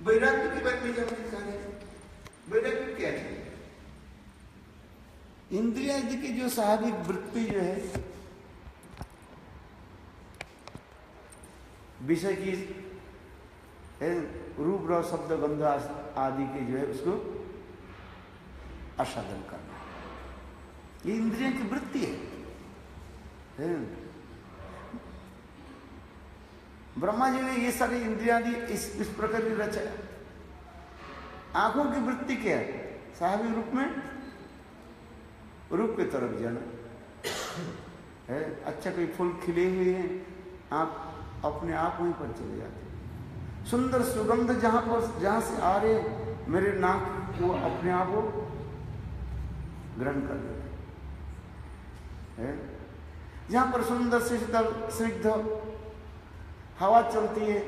वैराग्य के बारे में जब लिखा है, वैराग्य क्या है? इंद्रिया जी की जो स्वाभाविक वृत्ति जो है विषय की रूप रस शब्द गंध आदि के जो है उसको आस्वादन करना, ये इंद्रियों की वृत्ति है। ब्रह्मा जी ने ये सारी इंद्रियां दी इस प्रकार की रचा। आंखों की वृत्ति क्या है? स्वाभाविक रूप में रूप की तरफ जाना है। अच्छा कोई फूल खिले हुए हैं, आप अपने आप वहीं पर चले जाते। सुंदर सुगंध जहां से आ रहे, मेरे नाक को अपने आप वो ग्रहण कर लेते हैं। जहां पर सुंदर से शीतल स्निग्ध हवा चलती है,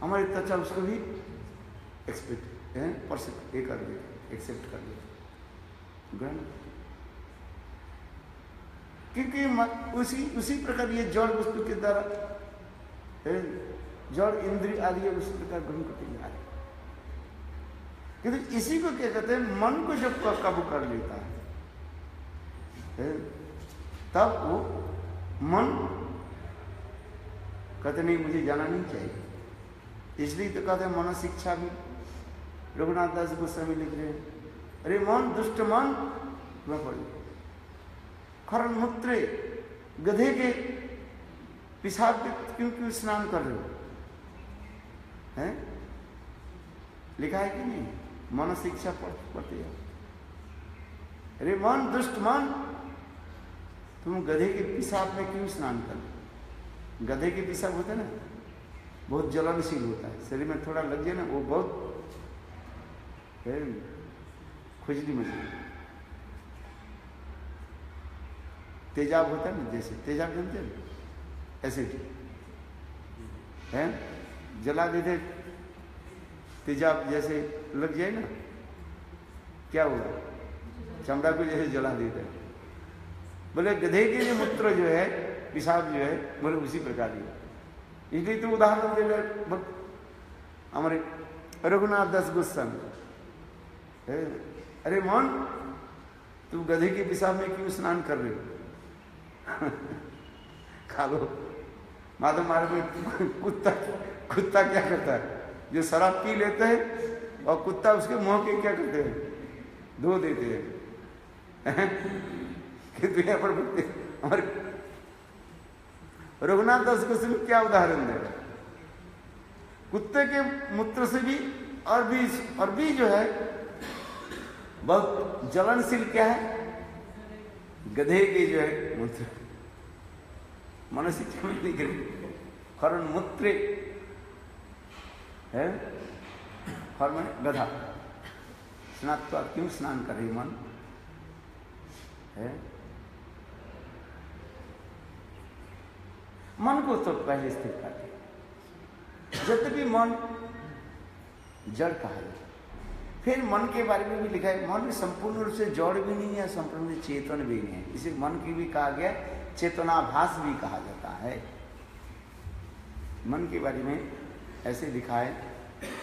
हमारी त्वचा उसको भी एक्सेप्ट कर लेते, ग्रहण। क्योंकि उसी प्रकार ये जड़ वस्तु के द्वारा जड़ इंद्रिय आदि उसी प्रकार ग्रहण करते जा रहे। किंतु इसी को क्या कहते हैं? मन को जब काबू कर लेता है तब वो मन कहते नहीं मुझे जाना नहीं चाहिए। इसलिए तो कहते हैं मन शिक्षा भी रघुनाथ दास गोस्वामी लिख रहे हैं, अरे मन दुष्ट मन न पड़े खरन मूत्रे, गधे के पेशाब क्यों स्नान कर रहे हो? हैं? लिखा है कि नहीं? मन शिक्षा पढ़ते हैं। अरे मन दुष्ट मन, तुम गधे के पेशाब में क्यों स्नान कर रहे? गधे के पेशाब होता है ना, बहुत ज्वलनशील होता है, शरीर में थोड़ा लग जाए ना वो बहुत खुजली मचली। तेजाब होता है ना, जैसे तेजाब जानते हैं, एसिड है, जला देते तेजाब जैसे लग जाए ना, क्या होगा? चमड़ा को जैसे जला देते हैं। बोले गधे के जो मूत्र जो है, पेशाब जो है, बोले उसी प्रकार ही। इसलिए तो उदाहरण दे रहे हमारे रघुनाथ दास गोस्वामी, अरे मन तू गधे के पेशाब में क्यों स्नान कर रहे हो? खा लो। माधव मार्ग में कुत्ता क्या करता है? जो शराब पी लेते हैं और कुत्ता उसके मुंह के क्या करते हैं? धो देते हैं। किंतु यहाँ पर हमारे रघुनाथ दास गोस्वामी क्या उदाहरण दे? कुत्ते के मूत्र से भी और भी जो है बहुत ज्वलनशील क्या है? गधे के जो है मूत्र। मनुष्य में नहीं गिरे खरन मूत्रे है, खर में गधा। स्नात्वा क्यों स्नान कर रही मन है? मन को तो पहले स्थिर कर दे। जब भी मन जड़ कहा जाए, फिर मन के बारे में भी लिखा है, मन संपूर्ण रूप से जड़ भी नहीं है, संपूर्ण रूप से चेतन भी नहीं है। इसे मन की भी कहा गया, चेतनाभास भी कहा जाता है। मन के बारे में ऐसे लिखा है,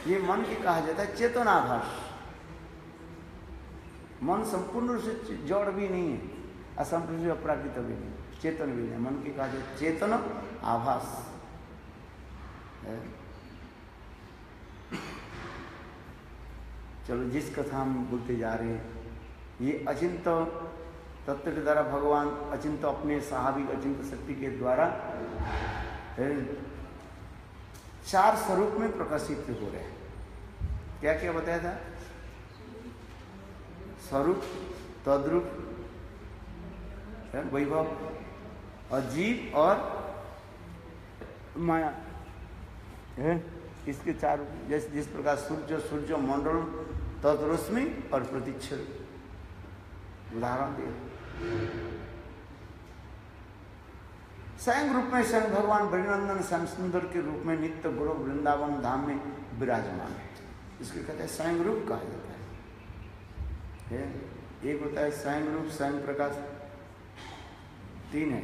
ये मन के कहा जाता है चेतनाभास। मन संपूर्ण रूप से जड़ भी नहीं है, असंपूर्ण रूप से अपराकृत भी नहीं, चेतन भी नहीं। मन के कहा जाता है चेतन आभास है। चलो जिस कथा हम बोलते जा रहे हैं, ये अचिंत तत्व के द्वारा भगवान अचिंत अपने स्वाभाविक अचिंत शक्ति के द्वारा चार स्वरूप में प्रकाशित हो रहे हैं। क्या क्या बताया था? स्वरूप, तद्रूप, वैभव, अजीब और माया है। इसके चार, जैसे जिस प्रकार सूर्य मंडल, तत्रश्मि और प्रतिच्छर उदाहरण दिए। स्वयं रूप में स्वयं भगवान ब्रजनंदन श्याम सुंदर के रूप में नित्य गुरु वृंदावन धाम में विराजमान है। इसको कहते हैं स्वयं रूप कहा जाता है। एक होता है स्वयं रूप, स्वयं प्रकाश, तीन है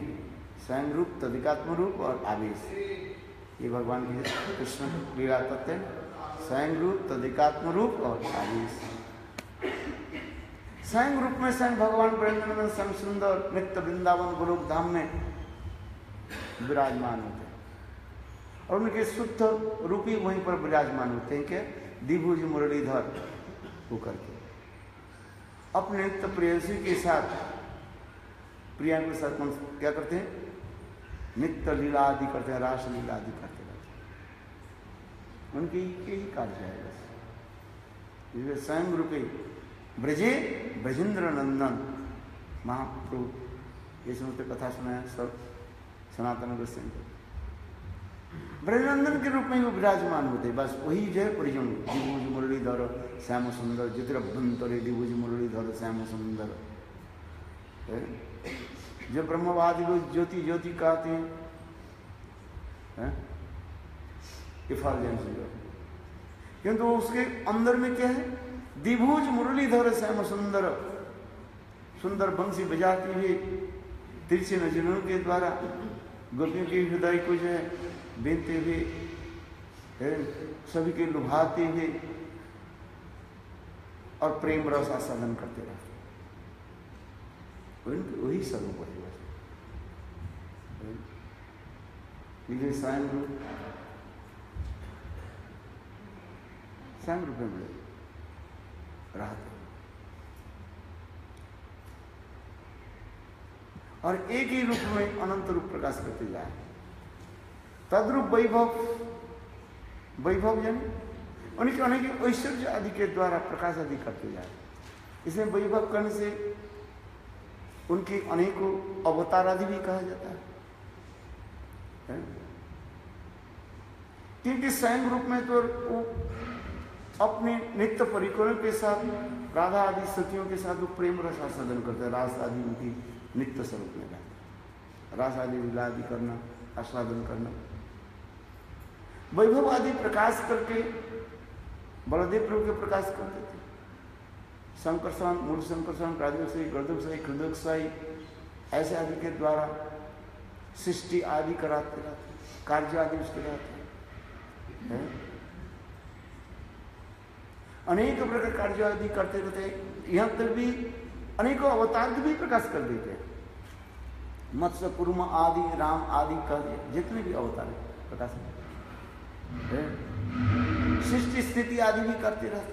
स्वयं रूप, तदिकात्म रूप और आवेश। ये भगवान की कृष्ण लीला तत्व स्वयं रूप, तदिकात्म रूप और आदेश। स्वयं रूप में स्वयं भगवान ब्रह्मानंद स्वयं सुंदर नित्य वृंदावन गोलोक धाम में विराजमान होते हैं और उनके शुद्ध रूपी वहीं पर विराजमान होते हैं कि द्विभुज मुरलीधर होकर के अपने नित्य प्रेयसी के साथ, प्रिया के साथ क्या करते हैं? नित्य लीला आदि करते हैं, रास लीला आदि करते रहते हैं। उनके यही कार्य है बस। इसलिए स्वयं रूपी ब्रजे ब्रजेंद्र नंदन महाप्रभु ये सुनते कथा सुनाया सब सनातन गोस्वामी ब्रजनंदन के रूप में वो विराजमान होते। बस वही जो है परिजन द्विभुज मुरलीधर श्याम सुंदर ज्योतिरभ्यंतरे द्विभुज मुरलीधर श्याम सुंदर। जो ब्रह्मवादी लोग ज्योति ज्योति कहते हैं किंतु उसके अंदर में क्या है? द्विभुज मुरलीधर श्याम सुंदर, सुंदर बंसी बजाती हुई तिरछे नजरों के द्वारा गोपियों के हृदय को जो है बीनते हुए सभी के लुभाते हुए और प्रेम रस आस्वादन करते रहते। वही स्वरूप है स्वयं रूप में रहते और एक ही रूप में अनंत रूप प्रकाश करते जाए। तद्रूप वैभव, वैभव यानी उनके अनेक ऐश्वर्य आदि के द्वारा प्रकाश आदि करते जाए। इसमें वैभव करने से उनके अनेकों अवतार आदि भी कहा जाता है क्योंकि स्वयं रूप में तो वो अपने नित्य परिकरों के साथ राधा आदि सखियों के साथ वो प्रेम रस आस्वादन करते हैं। रास आदि उनकी नित्य स्वरूप में रहता है। रास आदि लीला आदि करना, आस्वादन करना, वैभव आदि प्रकाश करके बलदेव प्रभु के प्रकाश करते थे। संकर्षण, मूल संकर्षण, प्रादुर्शयी, गर्दुकशयी, कृदुकशयी ऐसे आदि के द्वारा सृष्टि आदि कराते रहते, कार्य आदि उसके रहते हैं। अनेक प्रकार कार्य आदि करते रहते। यहाँ तक भी अनेकों अवतार भी प्रकाश कर देते हैं। मत्स्य कुर्म आदि, राम आदि का जितने भी अवतार प्रकाश सृष्टि स्थिति आदि भी करते रहते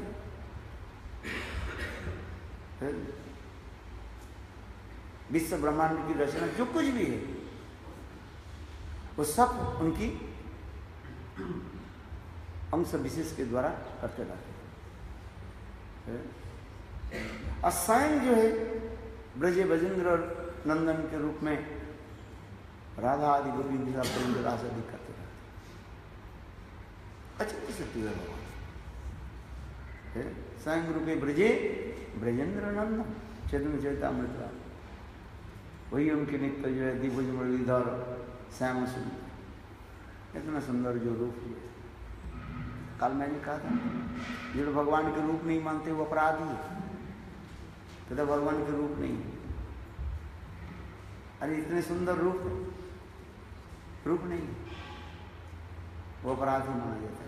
हैं। विश्व ब्रह्मांड की रचना जो कुछ भी है वो सब उनकी अंश विशेष के द्वारा करते रहते हैं। और स्वयं जो है ब्रजे ब्रजेंद्र नंदन के रूप में राधा आदि गोपी के साथ प्रेम रास आदि करते रहते। अच्छी शक्ति है भगवान। स्वयं रूपे ब्रजे ब्रजेंद्र नंदन चैतन्य चैतामृत, वही उनके नित्य जो है द्विभुज मुरलीधर श्याम सुंदर। इतना सुंदर जो रूप है। कल मैंने कहा था जो भगवान के रूप नहीं मानते वो अपराधी है, तो भगवान के रूप नहीं। अरे इतने सुंदर रूप नहीं, वो अपराधी माना जाता है।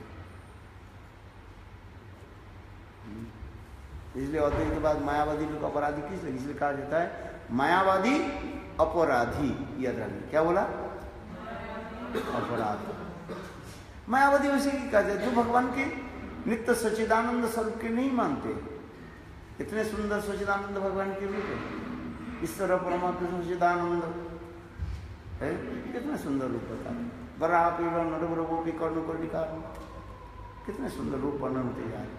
इसलिए अद्वैत के बाद मायावादी लोग अपराधी किस लिए? इसलिए कहा जाता है मायावादी अपराधी। याद रखिए क्या बोला? अपराधी। मायावादी उसे की कहा जाए जो भगवान के नित्य सच्चिदानंद स्वरूप के नहीं मानते। इतने सुंदर सच्चिदानंद भगवान के रूप है। इस तरह परमात्मा सच्चिदानंद है, कितना सुंदर रूप होता है। बराह पीड़ा नरवरवों के कर्ण को निकाल, कितने सुंदर रूप वर्णन होते जा रहे।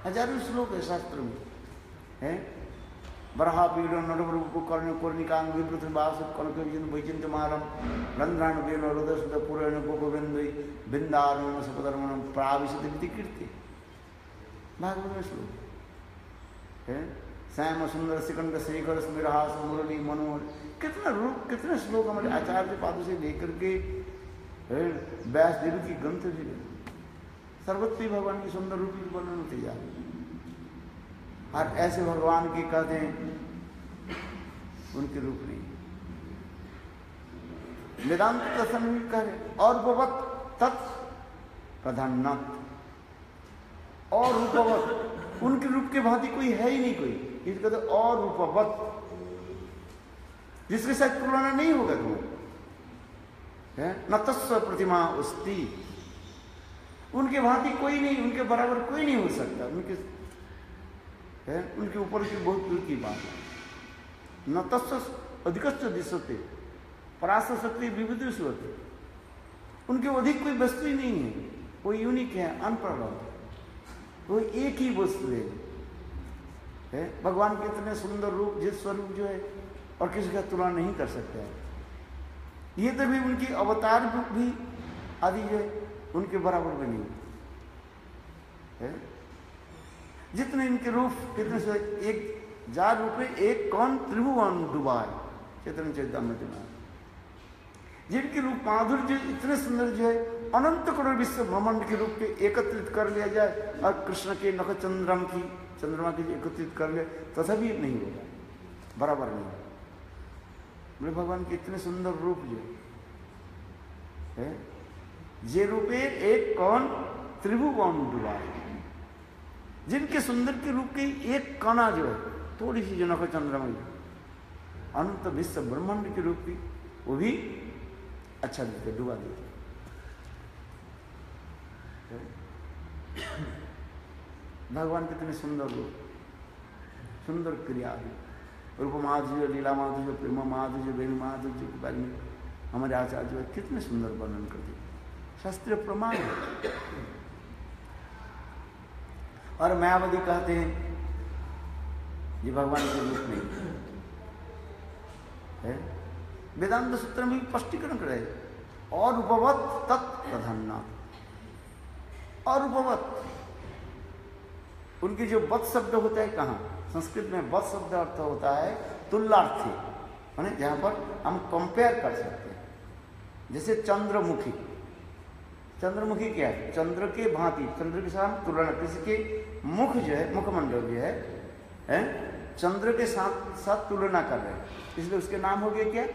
हजारों श्लोक है शास्त्र में है। बरहा पीड़ो नरवरु को कर्ण कोर्णिकांग विपृथ वास कर्ण वैचिंत मारम रंध्राण वेण हृदय पुरेण गोविंद बिंदारण सपधर्मण प्राविशति कीर्ति। भागवत में श्लोक है। श्याम सुंदर सिकंद शेखर स्मिरहास मुरली मनोहर, कितना रूप, कितने श्लोक हमारे आचार्य पादों से लेकर के व्यास देव की ग्रंथ भी सर्वत्र भगवान की सुंदर रूप की वर्णन होते जा रहे। और ऐसे भगवान के कहते हैं उनके रूप नहीं। वेदांत दर्शन भी कह रहे और भगवत तत् प्रधानत, और रूपवत, उनके रूप के भांति कोई है ही नहीं कोई, इसलिए कहते और रूपवत, जिसके साथ तुलना नहीं होगा तुम्हें, न तस्व प्रतिमा उस्ती, उनके भांति कोई नहीं, उनके बराबर कोई नहीं हो सकता, उनके ऊपर की बहुत दूर की बात है। न तस्व अधिकस्थ दिशते परास शक्ति विविधुष होते, उनके अधिक कोई वस्तु ही नहीं है, वो यूनिक है, अनप्रभाव, वो एक ही वस्तु है। भगवान के इतने सुंदर रूप, जिस स्वरूप जो है और किसी का तुलना नहीं कर सकते हैं। ये तो भी उनकी अवतार भी आदि जो है उनके बराबर भी नहीं है। जितने इनके रूप कितने से, एक जार रूप में एक कौन त्रिभुवन डुबाए, चैतन्य चैतन्य में जिनके रूप माधुर्य इतने सुंदर जो है, अनंत करोड़ विश्व ब्रह्मांड के रूप के एकत्रित कर लिया जाए और कृष्ण के नख चंद्रमा की एकत्रित कर ले, तथा भी नहीं होगा, बराबर नहीं होगा। बोले भगवान के इतने सुंदर रूप जो है, जे रूपे एक कौन त्रिभुवन डुबाए, जिनके सुंदर के रूप की एक कणा जो है, थोड़ी सी जो नख चंद्रमा अनंत विश्व ब्रह्मांड के रूप की, वो भी अच्छा देते, डुबा देते। भगवान कितने सुंदर रूप, सुंदर क्रिया, रूप माधुर्य, लीला माधुर्य, प्रेम माधुर्य, वेणु माधुर्य के बारे में हमारे आचार्य जो है कितने सुंदर वर्णन करते, शास्त्रीय प्रमाण है। और मायावती कहते हैं ये भगवान के रूप नहीं है। वेदांत सूत्र में स्पष्टीकरण करे, और रूपवत तत्प्रधानत, और रूपवत, उनके जो वत शब्द होता है, कहाँ संस्कृत में वत शब्द अर्थ होता है तुल्यार्थी, माने जहां पर हम कंपेयर कर सकते हैं। जैसे चंद्रमुखी, चंद्रमुखी क्या है, चंद्र के भांति, चंद्र के साथ तुलना, किसी के मुख जो है, मुखमंडल जो है चंद्र के साथ तुलना कर रहे हैं, इसलिए उसके नाम हो गया क्या,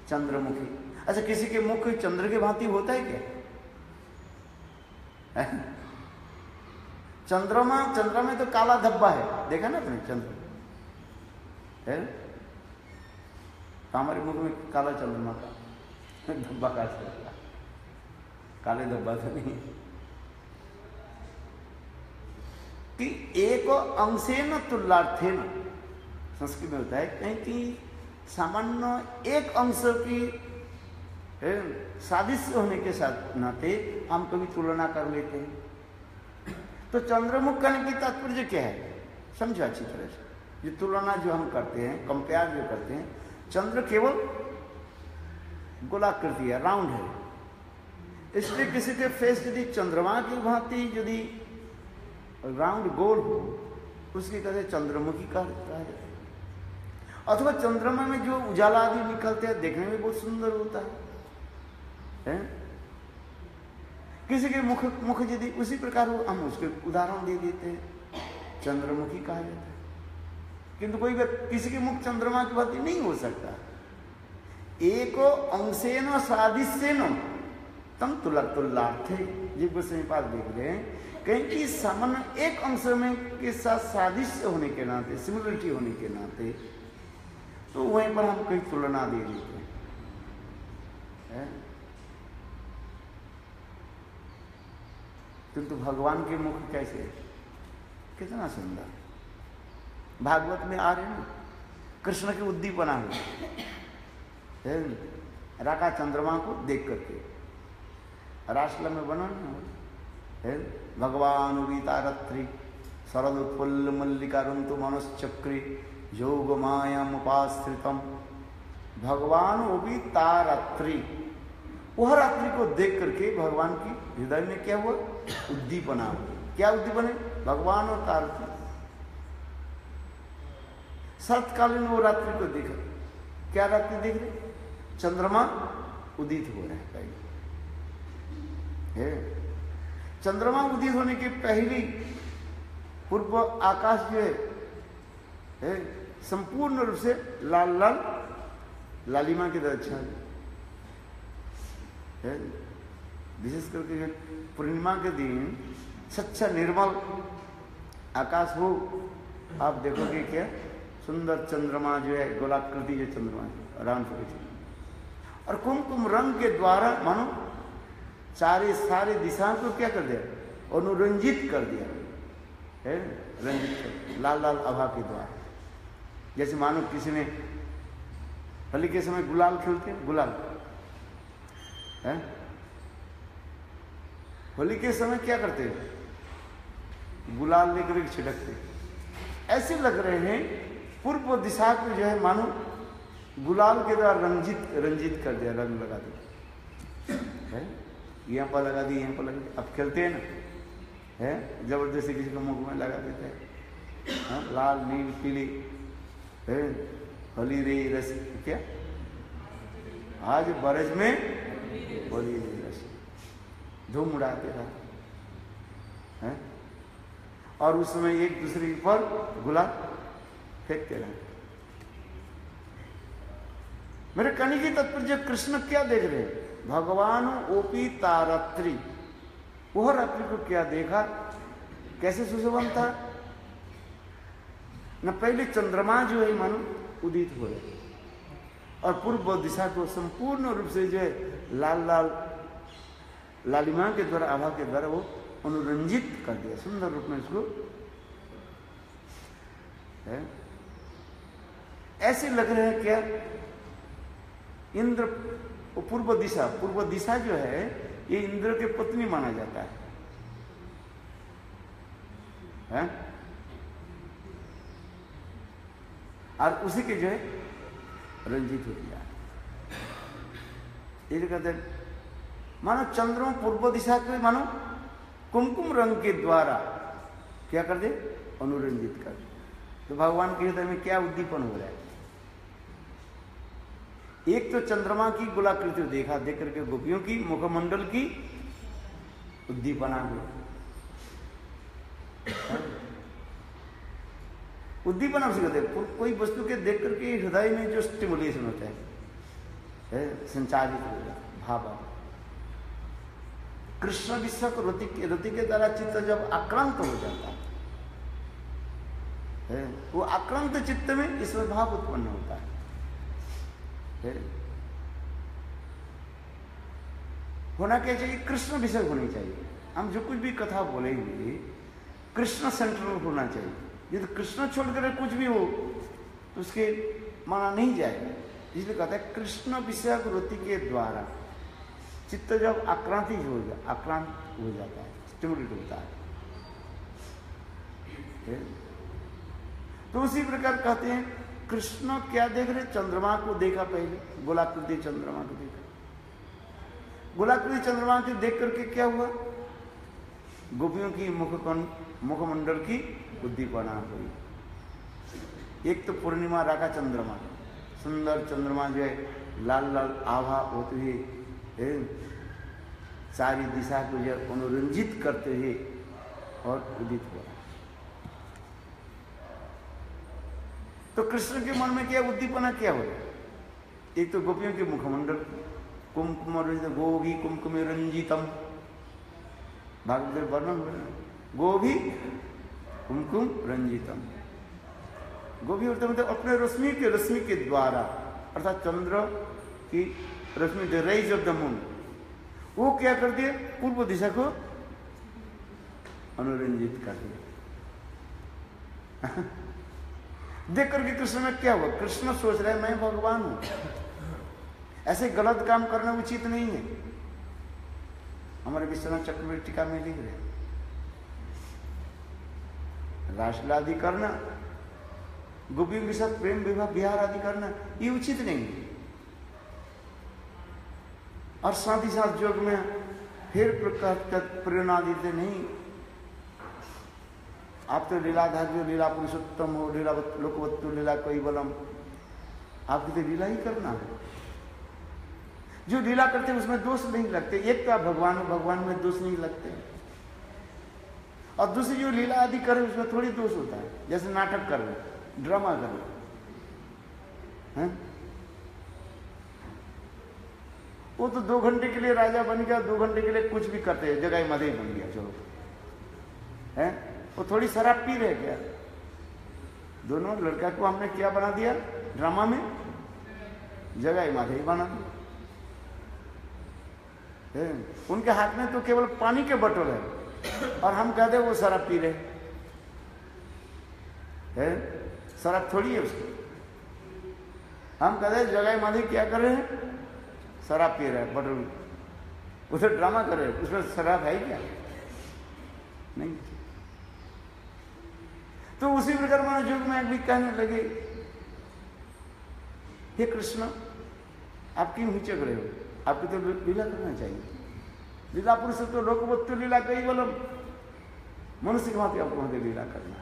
चंद्रमुखी। अच्छा, किसी के मुख चंद्र के भांति होता है क्या? चंद्रमा में तो काला धब्बा है, देखा ना आपने चंद्र है, हमारे मुख में काला चंद्रमा का धब्बा का, काले धब्बा तो नहीं, कि एक अंशे न तुल्यार्थे न, संस्कृत में होता है कहीं कि सामान्य एक अंश की सादृश्य होने के साथ नाते हम कभी तुलना कर लेते हैं। तो चंद्रमुख करने की तात्पर्य क्या है, समझो अच्छी तरह से। ये तुलना जो हम करते हैं, कंपेयर जो करते हैं, चंद्र केवल गोलाकृति है, राउंड है, इसलिए किसी के फेस यदि चंद्रमा की भांति यदि राउंड गोल हो, उसकी कहते चंद्रमुखी कहा जाता है। अथवा चंद्रमा में जो उजाला आदि निकलते हैं, देखने में बहुत सुंदर होता है? किसी के मुख यदि उसी प्रकार हो, हम उसके उदाहरण दे देते हैं, चंद्रमुखी कहा जाता है। किंतु कोई किसी के मुख चंद्रमा की भांति नहीं हो सकता। एको अंशेन सादृश्येन तम तुल्यार्थे, जीव से पास देख रहे हैं, कहीं कि सामान्य एक अंश में के साथ सादृश्य होने के नाते, सिमिलरिटी होने के नाते, तो वहीं पर हम कहीं तुलना दे देते हैं। किंतु भगवान के मुख कैसे, कितना सुंदर, भागवत में आ रहे हैं कृष्ण की उद्दीपना हुई राका चंद्रमा को देख करके, रासला में बना है भगवान उदितारत्रि शरद उत्फुल्ल मल्लिकारुंतु मनुश्चक्री योग मायाम उपाश्रितम। भगवान उदितारत्रि, वह रात्रि को देख करके भगवान की हृदय में क्या हुआ, उद्दीपना हुई। क्या उद्दीपना? भगवान और तारत्री, शरतकालीन वो रात्रि को देखा। क्या रात्रि देख रहे? चंद्रमा उदित हो रहा है। चंद्रमा उदित होने के पहले पूर्व आकाश जो है संपूर्ण रूप से लाल लाल लालिमा की तरह अच्छा है। विशेष करके पूर्णिमा के दिन सच्चा निर्मल आकाश हो, आप देखोगे क्या सुंदर चंद्रमा जो है, गोलाकृति जो चंद्रमा है राउंड फिगर, और कुमकुम रंग के द्वारा मानो सारे दिशाओं को क्या कर दिया, अनुरंजित कर दिया है, रंजित कर, लाल लाल आभा के द्वारा। जैसे मानो किसी ने होली के समय गुलाल खेलते हैं, गुलाल है, होली के समय क्या करते हैं, गुलाल लेकर के छिड़कते, ऐसे लग रहे हैं पूर्व दिशा को जो है मानो गुलाल के द्वारा रंजित कर दिया, रंग लगा दिया है, यहाँ पर लगा दी, यहाँ पर लगा दी। अब खेलते हैं ना है, जबरदस्ती किसी को मुंह में लगा देते हैं, लाल नील पीली है, होली रे रस, क्या आज बरस में होली रे रस, धूम उड़ाते रहा है, और उस समय एक दूसरे पर गुलाल फेंकते रहे। मेरे कहने की तात्पर्य कृष्ण क्या देख रहे हैं, भगवान ओपी तारात्रि, वह रात्रि को क्या देखा, कैसे सुशोभन था न, पहले चंद्रमा जो है मानो उदित हो रहे, और पूर्व दिशा को संपूर्ण रूप से जो है लाल लाल लालिमा के द्वारा, आभा के द्वारा वो अनुरंजित कर दिया, सुंदर रूप में इसको है। ऐसे लग रहे हैं क्या, इंद्र पूर्व दिशा जो है ये इंद्र के पत्नी माना जाता है? और उसी के जो है रंजित हो गया, ये कहते हैं मानो चंद्रमा पूर्व दिशा के मानो कुमकुम रंग के द्वारा क्या कर दे, अनुरंजित कर दे। तो भगवान के हृदय में क्या उद्दीपन हो रहा है, एक तो चंद्रमा की गोलाकृति देखा, देख करके गोपियों की मुखमंडल की उद्दीपना हुई, उद्दीपना उसे कहते हैं, कोई वस्तु के देख करके हृदय में जो स्टिमुलेशन होता है संचारित हो जाता भाव। कृष्ण विषक रति के द्वारा चित्त जब आक्रांत हो जाता है, वो आक्रांत चित्त में ईश्वर भाव उत्पन्न होता है। होना क्या चाहिए, कृष्ण विषय होनी चाहिए। हम जो कुछ भी कथा बोलेंगे कृष्ण सेंट्रल होना चाहिए। यदि कृष्ण छोड़कर कुछ भी हो तो उसके माना नहीं जाएगा। इसलिए कहता है कृष्ण विषय वृत्ति के द्वारा चित्त जब आक्रांत हो जाता है, स्टिमुलेट होता है। तो उसी प्रकार कहते हैं कृष्ण क्या देख रहे, चंद्रमा को देखा, पहले गोलाकृति चंद्रमा को देखा। गोलाकृति चंद्रमा को देख करके क्या हुआ, गोपियों की मुखमंडल की उद्दीपना हुई। एक तो पूर्णिमा राका चंद्रमा, सुंदर चंद्रमा जो है लाल लाल आभा होते हुए सारी दिशा को जो अनुरंजित करते हुए और उदित हुआ। तो कृष्ण के मन में क्या उद्दीपना क्या हो, एक तो गोपियों के मुखमंडल कुमकुम गोभी कुमकुम रंजितम, भागवत वर्णन हो रहा, गोभी कुमकुम रंजितम। गोभी होता मतलब अपने रश्मि के द्वारा, अर्थात चंद्र की रश्मि, the rays of the moon, वो क्या कर दिया, पूर्व दिशा को अनुरंजित कर दिया। देख करके कृष्ण में क्या हुआ, कृष्ण सोच रहे मैं भगवान हूं, ऐसे गलत काम करना उचित नहीं है। हमारे विश्वनाथ चक्रवर्ती टीका में लिख रहे रासलीला आदि करना, गोपियों के साथ प्रेम विवाह विहार आदि करना ये उचित नहीं है। और साथ ही साथ योग में फिर प्रेरणा देते नहीं, आप तो लीलाधार जो लीला पुरुषोत्तम हो, लीला लोकवत्तु लीला कोई बलम, आपकी तो लीला ही करना है। जो लीला करते हैं उसमें दोष नहीं लगते। एक तो आप भगवान में दोष नहीं लगते, और दूसरी जो लीला आदि करे उसमें थोड़ी दोष होता है। जैसे नाटक कर रहे, ड्रामा कर रहे हैं, वो तो 2 घंटे के लिए राजा बन गया, 2 घंटे के लिए कुछ भी करते हैं, जगाई माधवी बन गया। चलो है, वो थोड़ी शराब पी रहे क्या? दोनों लड़का को हमने क्या बना दिया ड्रामा में, जगाई माधवी बना दिया। उनके हाथ में तो केवल पानी के बोतल है और हम कहते वो शराब पी रहे हैं। शराब थोड़ी है उसको, हम कहते जगाई माधवी क्या कर रहे हैं, शराब पी रहे हैं, बोतल उसे ड्रामा कर रहे हैं, उसमें शराब है क्या? नहीं। तो उसी प्रकार मन युग में भी कहने लगे, हे कृष्ण आप क्यों हिचक रहे हो, आपको तो लीला करना चाहिए। लीला पुरुष तो लोकवत्व लीला कई बोलो, मनुष्य के भांति आपको वहां लीला करना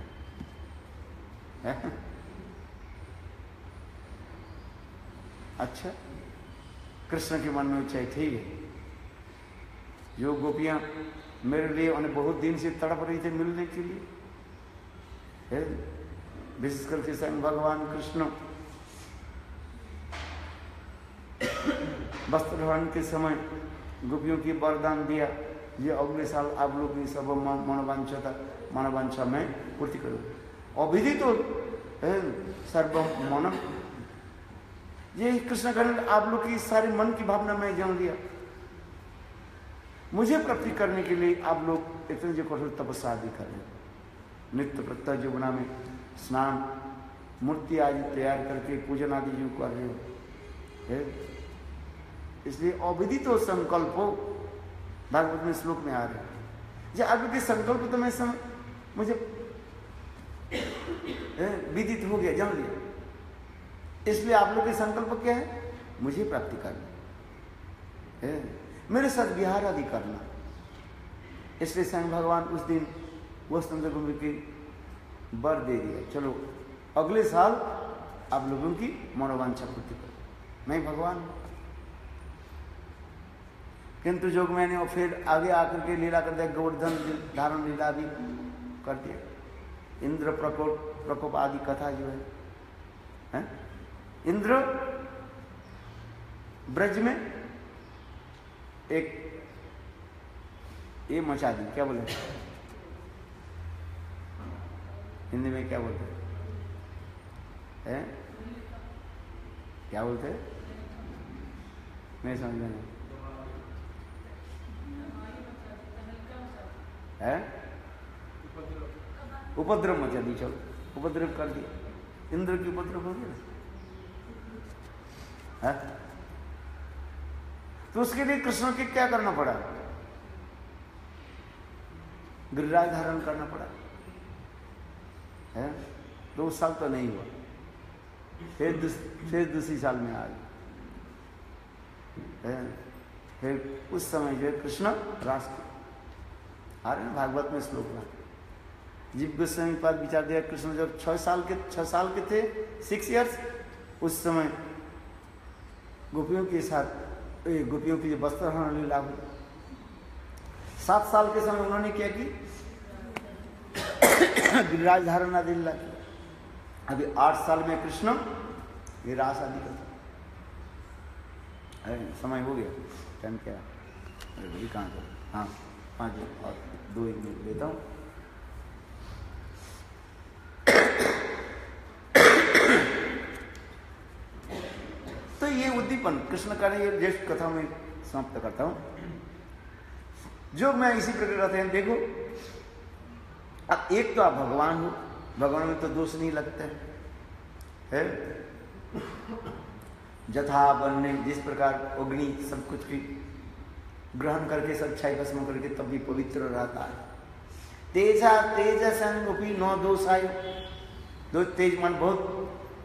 है। अच्छा, कृष्ण के मन में चाहे ठीक है, जो गोपियां मेरे लिए उन्हें बहुत दिन से तड़प रही थे मिलने के लिए, विशेष करके स्वयं भगवान कृष्ण वस्त्र धारण के समय गोपियों की वरदान दिया, ये अगले साल आप लोग की सब मनोवांछा में पूर्ति करो। अविधि तो सर्व मन, ये कृष्ण कहने आप लोग की सारी मन की भावना में जान लिया, मुझे प्राप्ति करने के लिए आप लोग इतने जो कठोर तपस्या आदि कर रहे हैं, नित्य प्रत्यह जीवना में स्नान मूर्ति आदि तैयार करके पूजन आदि जो कर रहे हो, इसलिए अविदित तो संकल्प भागवत में श्लोक में आ रहे हैं। जब आपके संकल्प तो मैं मुझे विदित हो गया, जान लिया, इसलिए आप लोग के संकल्प क्या है, मुझे प्राप्ति करना, मेरे साथ विहार आदि करना। इसलिए स्वयं भगवान उस दिन वो कुंभ की वर दे दिया, चलो अगले साल आप लोगों की मनोवांछा पूर्ति करो, मैं भगवान। किंतु जोग मैंने और फिर आगे आकर के लीला कर दिया, गोवर्धन धारण लीला भी कर दिया, इंद्र प्रकोप आदि कथा जो है? इंद्र ब्रज में एक ये मचा दी, क्या बोले हिंदी में, क्या बोलते हैं? क्या बोलते हैं? मैं समझ में नहीं है। उपद्रव मचा दी, चलो उपद्रव कर दिया, इंद्र की उपद्रव हो गया है? तो उसके लिए कृष्ण के क्या करना पड़ा, गिरिराज धारण करना पड़ा है। 2 साल तो नहीं हुआ, फिर दूसरी साल में आ गए, फिर उस समय जो कृष्ण रास आ रहे हैं भागवत में श्लोक में, जीव गोस्वामी पाद विचार दिया, कृष्ण जब 6 साल के थे, 6 इयर्स, उस समय गोपियों के साथ गोपियों की जो वस्त्र हरण लीला हुई। 7 साल के समय उन्होंने क्या की, गिरिराज धारण आदि लीला की। अभी 8 साल में कृष्ण ये रास आदि करता। समय हो गया, टाइम क्या है? अरे भाई कहाँ कर, हाँ 5 और 2 मिनट लेता हूँ। तो ये उद्दीपन कृष्ण का ये ज्येष्ठ कथा में समाप्त करता हूं, जो मैं इसी प्रकार कहते हैं। देखो अब एक तो आप भगवान हो, भगवान में तो दोष नहीं लगता है। जथा बनने जिस प्रकार अग्नि सब कुछ की ग्रहण करके सब छाई भस्म करके तब भी पवित्र रहता है। तेज संगोपी नो दोष आयो, दो तेज मन बहुत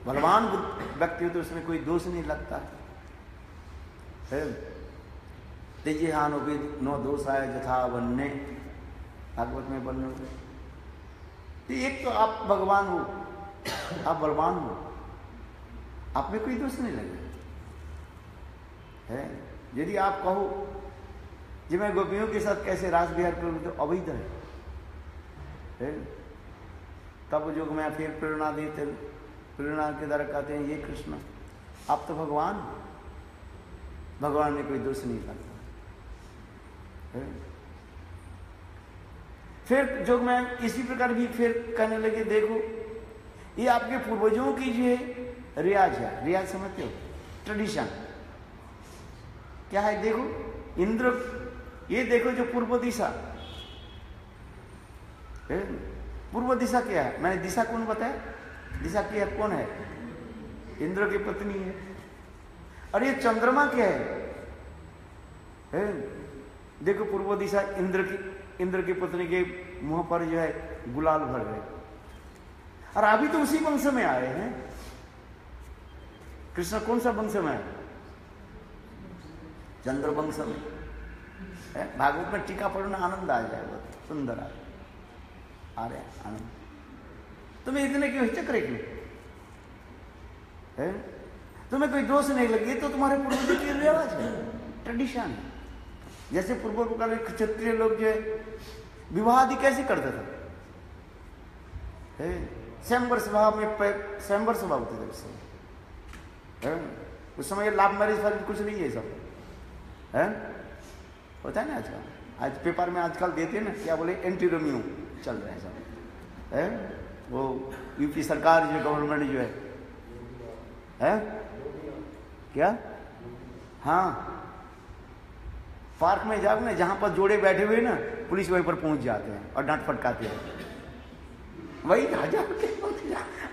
बलवान व्यक्ति हो तो उसमें कोई दोष नहीं लगता है। तेजे हानोपी नो दोष आय जथा बनने, भागवत में बनने। तो एक तो आप भगवान हो, आप बलवान हो, आप में कोई दोष नहीं लगे है। यदि आप कहो कि मैं गोपियों के साथ कैसे रास विहार करूं तो अवैध है। तब जो मैं फिर प्रेरणा देते, प्रेरणा के द्वारा कहते हैं ये कृष्ण आप तो भगवान भगवान में कोई दोष नहीं करता। फिर जोग में इसी प्रकार भी फिर कहने लगे, देखो ये आपके पूर्वजों की जो है रियाज है। रियाज समझते हो? ट्रेडिशन क्या है? देखो इंद्र, ये देखो जो पूर्व दिशा, पूर्व दिशा क्या है? मैंने दिशा कौन बताया? दिशा क्या कौन है? इंद्र की पत्नी है। और ये चंद्रमा क्या है? देखो पूर्व दिशा, इंद्र की पत्नी के मुंह पर जो है गुलाल भर रहे। और अभी तो उसी वंश में आए हैं। कृष्ण कौन सा वंश में है? चंद्र वंश में। भागवत में टीका पढ़ना आनंद आ जाएगा, सुंदर आ रहे आनंद। तुम्हें इतने क्यों हिचक रहे क्यों? तुम्हें कोई दोष नहीं लगी तो तुम्हारे पूर्वजों की रिवाज है, ट्रेडिशन है। जैसे पूर्व काल में क्षत्रिय लोग जो है विवाह आदि कैसे करते थे? स्वयंवर सभा में स्वयंवर सभा होती थी उस समय। लाभ मैरिज फारिज कुछ नहीं है, सब है होता है ना आजकल। आज पेपर में आजकल देते हैं ना, क्या बोले, एंटी रोमियो चल रहे हैं सब, है वो यूपी सरकार जो गवर्नमेंट जो है क्या, हाँ पार्क में जाओ ना, जहां पर जोड़े बैठे हुए ना, पुलिस वहीं पर पहुंच जाते हैं और डांट फटकाते हैं। वही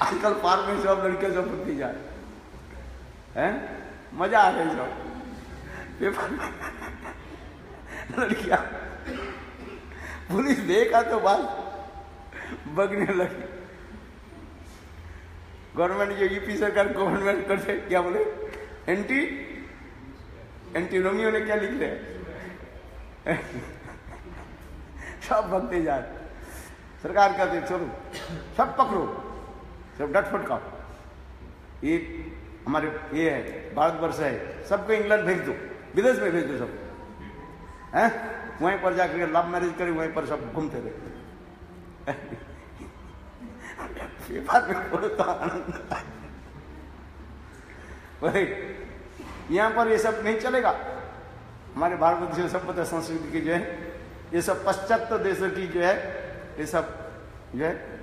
आजकल पार्क में सब लड़के सब पकड़ी जा रहे हैं, मजा आ रही सब पेपर में लड़कियां। पुलिस देखा तो बात बगने लगी। गवर्नमेंट जो यूपी सरकार गवर्नमेंट करते क्या बोले, एंटी रोमियो ने क्या लिख रहे सब भगते जा रहे। सरकार कहते चलो सब पकड़ो, सब डट फटकाओ। ये हमारे ये है भारतवर्ष है, सबको इंग्लैंड भेज दो, विदेश में भेज दो सब, हैं वहीं पर जाकर लव मैरिज करे, वहीं पर सब घूमते रहे। पेपर में पढ़ो तो आनंद आए। यहाँ पर ये सब नहीं चलेगा। हमारे भारत देश सब पता संस्कृति की जो है, ये सब पाश्चात्य देशों की जो है, ये सब जो है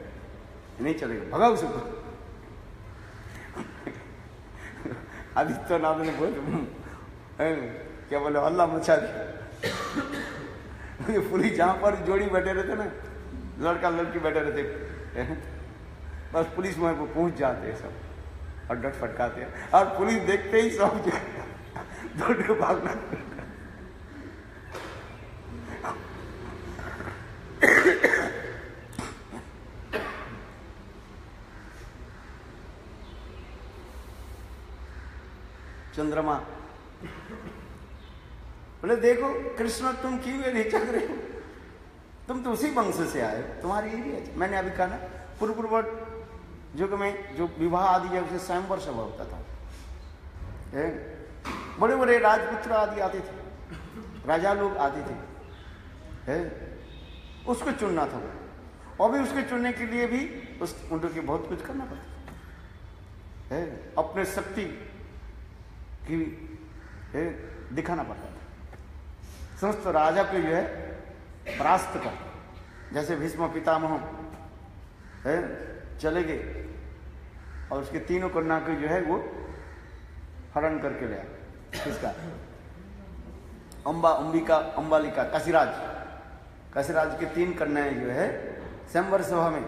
नहीं चलेगा, भगाओ सबको। आदित्यनाथ ने बहुत क्या बोले, हल्ला मचा दिया। पुलिस जहां पर जोड़ी बैठे रहते ना, लड़का लड़की बैठे रहते, बस पुलिस वहां पर पहुंच जाते हैं सब और डट फटकाते हैं। और पुलिस देखते ही सब दौड़ भागना। चंद्रमा बोले, देखो कृष्ण तुम क्यों हिचक रहे हो? तुम तो उसी वंश से आए, तुम्हारी ये भी है। मैंने अभी कहा ना, पूर्व युग में जो विवाह आदि जैसे स्वयंवर सभा होता था, बड़े बड़े राजपुत्र आदि आते थे, राजा लोग आते थे, उसको चुनना था। और भी उसके चुनने के लिए भी उनके बहुत कुछ करना पड़ता है, अपने शक्ति की दिखाना पड़ता था। समस्त राजा को जो है परास्त कर, जैसे भीष्म पितामह चले गए और उसके तीनों कन्या को जो है वो हरण करके ले आया। किसका? अंबिका, अंबालिका, काशीराज के 3 कन्याएं जो है स्वयंवर सभा में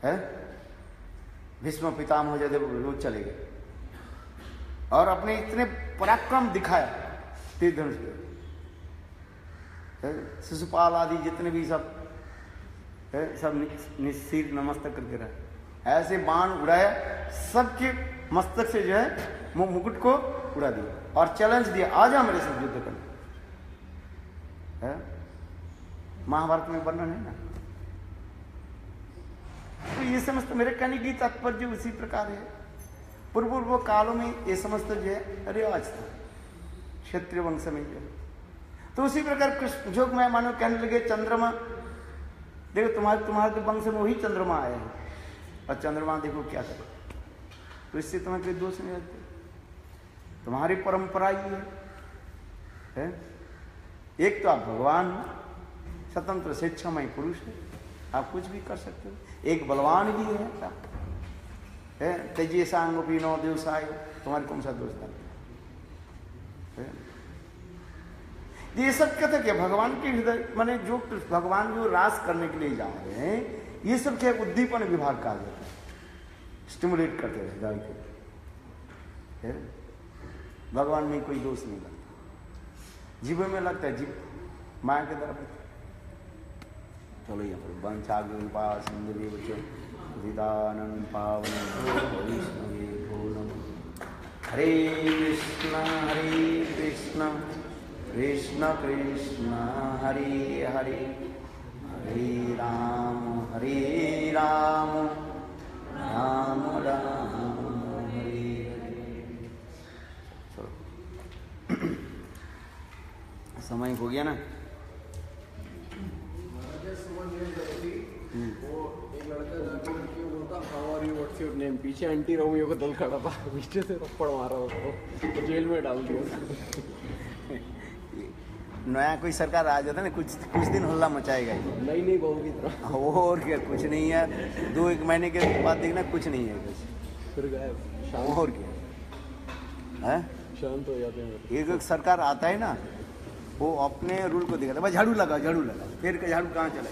है, भीष्म पितामह जब वो चले गए और अपने इतने पराक्रम दिखाया, तीर धनुष पे शिशुपाल आदि जितने भी सब सिर नमस्तक करके रहे, ऐसे बाण उड़ाया, सबके मस्तक से जो है मुकुट को उड़ा दिया और चैलेंज दिया, आ जा मेरे साथ युद्ध करने। महाभारत में वर्णन है ना। तो ये समस्त मेरे कहने की तात्पर्य उसी प्रकार है। पूर्व कालों में ये समस्त जो है रिवाज था क्षत्रिय वंश में जो। तो उसी प्रकार कृष्ण जो मैं मानो कहने लगे, चंद्रमा देखो, तुम्हारे तो वंश में वही चंद्रमा आए हैं, और चंद्रमा देखो क्या करे, तो इससे तुम्हें कोई दोष नहीं लगते। तुम्हारी परंपरा ये है? एक तो आप भगवान स्वतंत्र स्वेच्छामय पुरुष है, आप कुछ भी कर सकते हो। एक बलवान भी है तेजी सांग पीनो देवसाय, तुम्हारे कौन सा दोष है? ये सब कहते क्या भगवान के हृदय माने जो भगवान जो रास करने के लिए जा रहे हैं, ये सब क्या उद्दीपन विभाग कहा जाता है, स्टिमुलेट करते हैं हृदय को। भगवान में कोई दोष नहीं लगता, जीव में लगता है, जीव माया के तरफ। चलो यहाँ पर वंशाग्र पास विदानंद पावन वैष्णवे भो नमः। हरे कृष्ण कृष्ण कृष्ण हरे हरे, हरे राम राम राम हरे हरे। चलो समय हो गया ना। वो एक लड़का जाके लड़की को बोलता how are you what's your name, पीछे एंटी रोमियो का दल खड़ा था, पीछे से थप्पड़ मारा उसको तो जेल में डाल दिया। नया कोई सरकार आ जाता ना, कुछ दिन हल्ला मचाएगा ही। नहीं बहू की तरह। और क्या, कुछ नहीं है, 2-1 महीने के बाद देखना कुछ नहीं है कुछ, फिर गायब। और क्या है, शांत हो जाते हैं। एक सरकार आता है ना, वो अपने रूल को दिखाता है, भाई झाड़ू लगा, फिर झाड़ू कहाँ चले,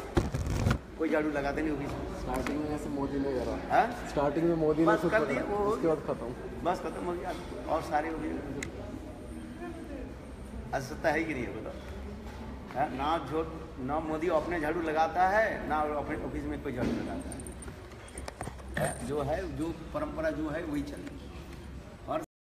कोई झाड़ू लगाते नहीं। होगी स्टार्टिंग में ऐसे मोदी ने करा, स्टार्टिंग में मोदी ने कर दिया, उसके बाद खत्म, बस खत्म हो गया, और सारे हो गए। असत्ता है कि नहीं है बताओ? ना मोदी अपने झाड़ू लगाता है, ना अपने ऑफिस में कोई झाड़ू लगाता है। जो है, जो परंपरा जो है वही चलेगी।